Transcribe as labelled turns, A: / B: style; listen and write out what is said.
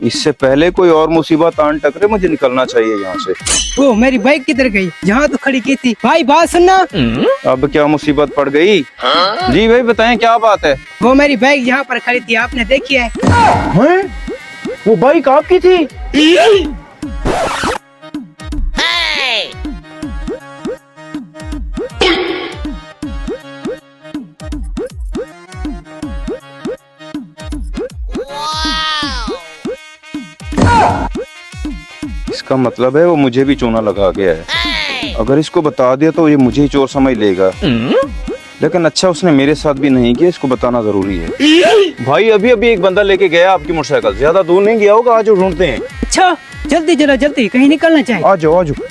A: इससे पहले कोई और मुसीबत आन टकरे, मुझे निकलना चाहिए यहाँ से।
B: ओ मेरी बाइक किधर गई? यहाँ तो खड़ी की थी। भाई बात सुनना।
A: अब क्या मुसीबत पड़ गई? जी भाई बताएं, क्या बात है?
B: वो मेरी बाइक यहाँ पर खड़ी थी, आपने देखी है?
A: हैं? वो बाइक आपकी थी? इसका मतलब है वो मुझे भी चूना लगा गया है। अगर इसको बता दिया तो ये मुझे ही चोर समझ लेगा। लेकिन अच्छा उसने मेरे साथ भी नहीं किया, इसको बताना जरूरी है। भाई अभी अभी एक बंदा लेके गया आपकी मोटरसाइकिल, ज्यादा दूर नहीं गया होगा, आज ढूंढते हैं।
B: अच्छा जल्दी जरा जल्दी, कहीं निकलना चाहिए।
A: आ जाओ आ जाओ।